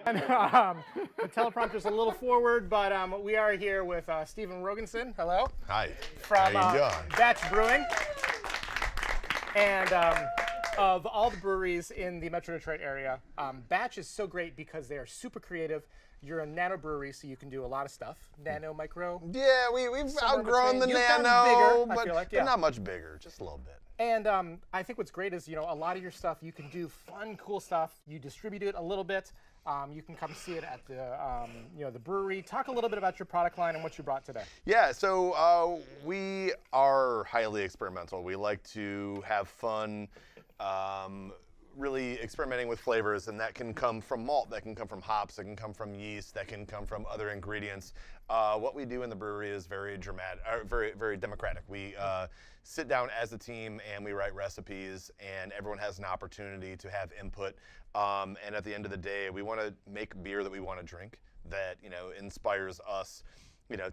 And, the teleprompter's a little forward, but we are here with Stephen Roginson. Hello. Hi. From How you doing? Batch Brewing. And of all the breweries in the Metro Detroit area, Batch is so great because they are super creative. You're a nano brewery, so you can do a lot of stuff. Nano, micro. Yeah, we've outgrown the You've nano, gotten bigger, I but, feel like, but yeah. not much bigger, just a little bit. And I think what's great is, a lot of your stuff, you can do fun, cool stuff. You distribute it a little bit. You can come see it at the, the brewery. Talk a little bit about your product line and what you brought today. Yeah, so we are highly experimental. We like to have fun, really experimenting with flavors, and that can come from malt, that can come from hops, that can come from yeast, that can come from other ingredients. What we do in the brewery is very dramatic, very, very democratic. We sit down as a team and we write recipes, and everyone has an opportunity to have input. And at the end of the day, we want to make beer that we want to drink, that inspires us,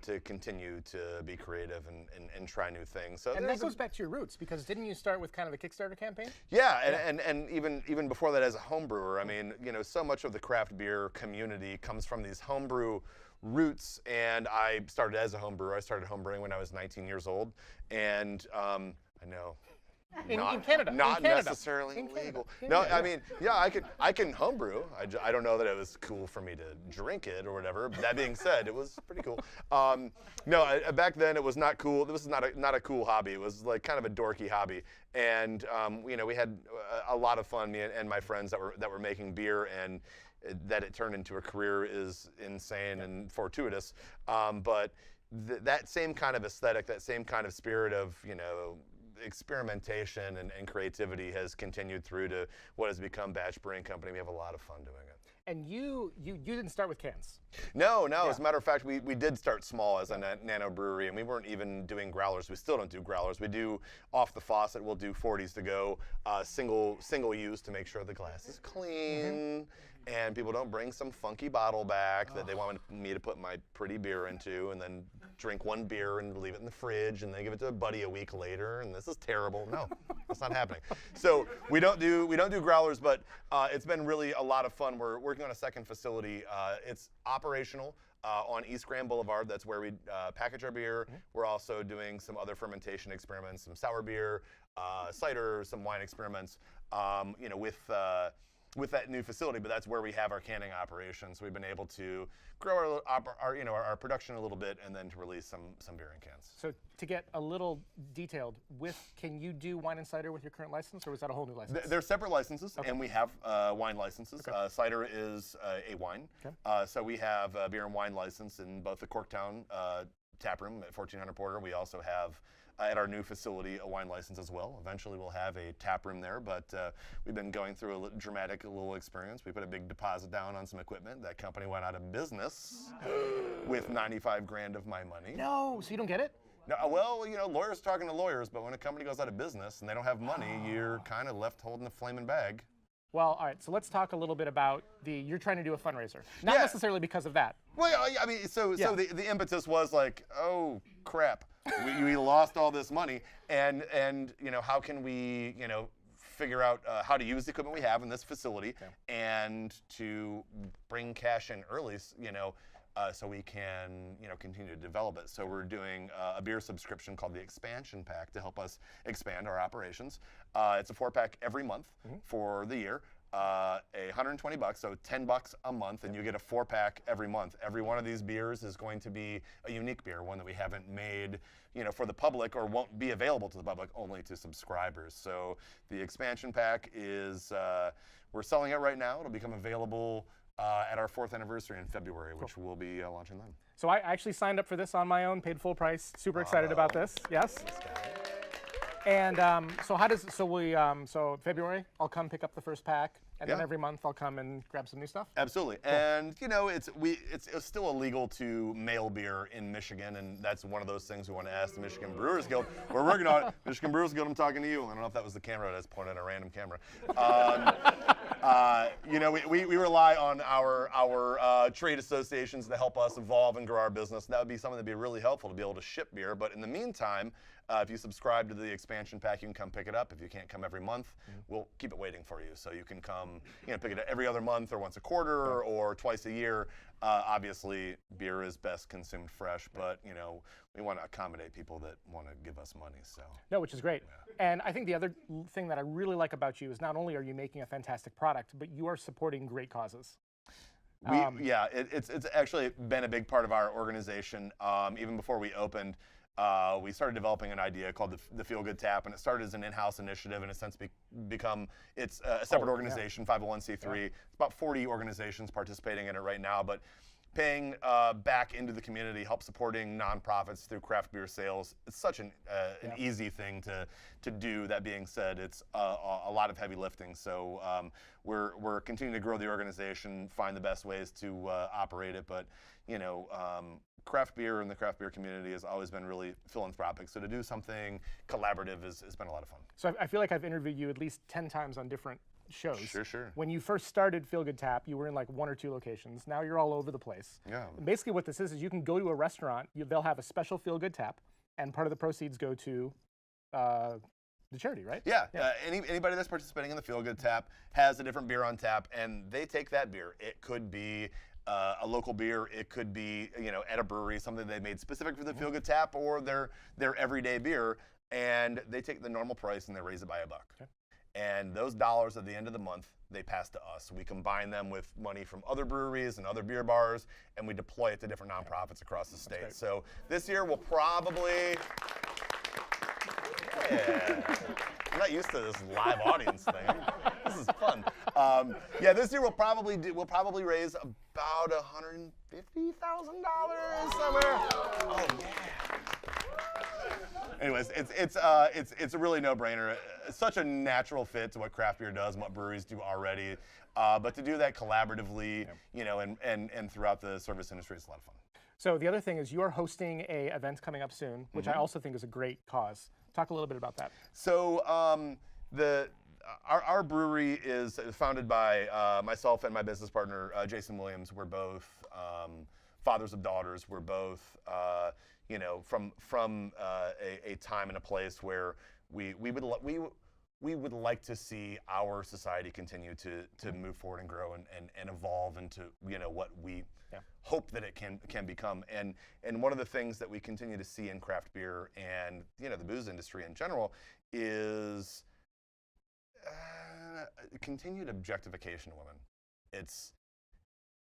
to continue to be creative and try new things. So and that goes back to your roots, because didn't you start with kind of a Kickstarter campaign? Yeah, and even before that as a home brewer, I mean, so much of the craft beer community comes from these homebrew roots, and I started as a home brewer. I started home brewing when I was 19 years old, and I know. In Canada. Not in Canada. necessarily in legal. Canada. No, Yeah. I mean, yeah, I can homebrew. I don't know that it was cool for me to drink it or whatever. That being said, it was pretty cool. Back then it was not cool. This was not a cool hobby. It was like kind of a dorky hobby. And we had a lot of fun, me and my friends that were making beer, and that it turned into a career is insane and fortuitous. But that same kind of aesthetic, that same kind of spirit of experimentation and creativity has continued through to what has become Batch Brewing Company. We have a lot of fun doing it. And you didn't start with cans. No. Yeah. As a matter of fact, we did start small as a nano brewery, and we weren't even doing growlers. We still don't do growlers. We do off the faucet. We'll do 40s to go, single use to make sure the glass is clean. And people don't bring some funky bottle back that they want me to put my pretty beer into, and then drink one beer and leave it in the fridge, and then give it to a buddy a week later, and this is terrible. No, that's not happening. So we don't do growlers, but it's been really a lot of fun. We're working on a second facility. It's operational on East Grand Boulevard. That's where we package our beer. We're also doing some other fermentation experiments, some sour beer, cider, some wine experiments, with that new facility, but that's where we have our canning operations. We've been able to grow our production a little bit, and then to release some beer in cans. So to get a little detailed, can you do wine and cider with your current license, or was that a whole new license? They're separate licenses, Okay. and we have wine licenses. Okay. Cider is a wine. Okay. So we have a beer and wine license in both the Corktown tap room at 1400 Porter. We also have at our new facility a wine license as well. Eventually we'll have a tap room there, but we've been going through a dramatic little experience. We put a big deposit down on some equipment. That company went out of business with 95 grand of my money. No, so you don't get it? No, well, lawyers talking to lawyers, but when a company goes out of business and they don't have money, you're kind of left holding the flaming bag. Well, all right, so let's talk a little bit about you're trying to do a fundraiser. Not Yeah. necessarily because of that. Well, I mean, so the impetus was like, oh crap, we lost all this money, and how can we figure out how to use the equipment we have in this facility, and to bring cash in early, so we can continue to develop it. So we're doing a beer subscription called the Expansion Pack to help us expand our operations. It's a 4-pack every month for the year. $120, so $10 a month, and you get a 4-pack every month. Every one of these beers is going to be a unique beer, one that we haven't made, for the public, or won't be available to the public, only to subscribers. So the Expansion Pack is, we're selling it right now. It'll become available at our 4th anniversary in February, which we'll be launching then. So I actually signed up for this on my own, paid full price. Super excited about this. Yes. And so February, I'll come pick up the first pack, and then every month I'll come and grab some new stuff. Absolutely. Cool. And it's still illegal to mail beer in Michigan, and that's one of those things we want to ask the Michigan Brewers Guild. We're working on it. Michigan Brewers Guild, I'm talking to you. I don't know if that was the camera that's pointing at a random camera. We rely on our trade associations to help us evolve and grow our business. That would be something that'd be really helpful to be able to ship beer. But in the meantime, If you subscribe to the expansion pack, you can come pick it up. If you can't come every month, we'll keep it waiting for you. So you can come, pick it up every other month or once a quarter or twice a year. Obviously, beer is best consumed fresh, but we want to accommodate people that want to give us money. So no, which is great. And I think the other thing that I really like about you is not only are you making a fantastic product, but you are supporting great causes. It's actually been a big part of our organization. Even before we opened, we started developing an idea called the Feel Good Tap, and it started as an in-house initiative, and it's since become a separate organization, 501c3. Yeah. It's about 40 organizations participating in it right now, but paying back into the community, help supporting nonprofits through craft beer sales. It's such an easy thing to do. That being said, it's a lot of heavy lifting. So we're continuing to grow the organization, find the best ways to operate it. But craft beer and the craft beer community has always been really philanthropic. So to do something collaborative has been a lot of fun. So I feel like I've interviewed you at least 10 times on different shows. Sure. When you first started Feel Good Tap, you were in like 1 or 2 locations. Now you're all over the place. Yeah. And basically what this is you can go to a restaurant, they'll have a special Feel Good Tap, and part of the proceeds go to the charity, right? Yeah. Anybody that's participating in the Feel Good Tap has a different beer on tap, and they take that beer. It could be a local beer. It could be at a brewery, something they made specific for the Feel Good Tap, or their everyday beer, and they take the normal price and they raise it by $1. Okay. And those dollars at the end of the month, they pass to us. We combine them with money from other breweries and other beer bars, and we deploy it to different nonprofits across the state. So this year we'll probably, I'm not used to this live audience thing. This is fun. This year we'll probably raise about $150,000 somewhere. Oh yeah. Anyways, it's a really no-brainer. It's such a natural fit to what craft beer does and what breweries do already. But to do that collaboratively, and throughout the service industry, it's a lot of fun. So the other thing is you are hosting a event coming up soon, which I also think is a great cause. Talk a little bit about that. So our brewery is founded by myself and my business partner, Jason Williams. We're both fathers of daughters. We're both from a time and a place where we would like to see our society continue to move forward and grow and evolve into what we hope that it can become. And one of the things that we continue to see in craft beer and the booze industry in general is continued objectification of women. It's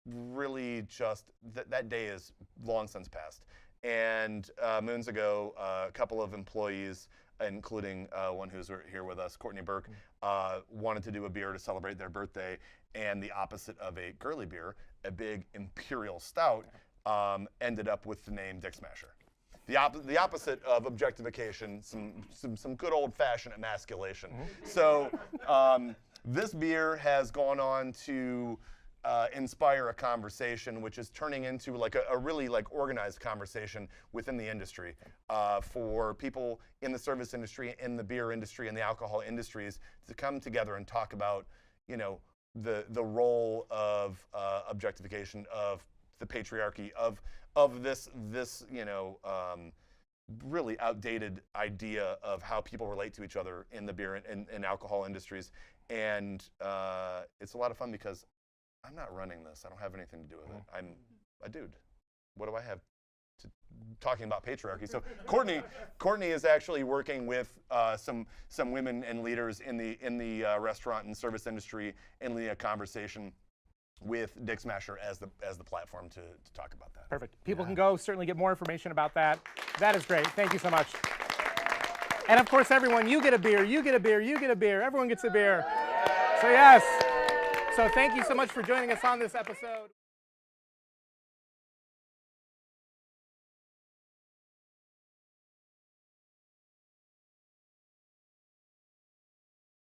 really just that day is long since past. And moons ago, a couple of employees, including one who's here with us, Courtney Burke, wanted to do a beer to celebrate their birthday, and the opposite of a girly beer, a big imperial stout, ended up with the name Dick Smasher. The opposite of objectification, some good old-fashioned emasculation. So this beer has gone on to inspire a conversation, which is turning into like a really organized conversation within the industry for people in the service industry, in the beer industry, and the alcohol industries to come together and talk about the role of objectification, of the patriarchy, of this really outdated idea of how people relate to each other in the beer and alcohol industries. And it's a lot of fun because I'm not running this. I don't have anything to do with it. I'm a dude. What do I have to talking about patriarchy? So Courtney is actually working with some women and leaders in the restaurant and service industry in the conversation with Dick Smasher as the platform to talk about that. Perfect. People can go certainly get more information about that. That is great. Thank you so much. And of course, everyone, you get a beer, you get a beer, you get a beer. Everyone gets a beer. So yes. So thank you so much for joining us on this episode.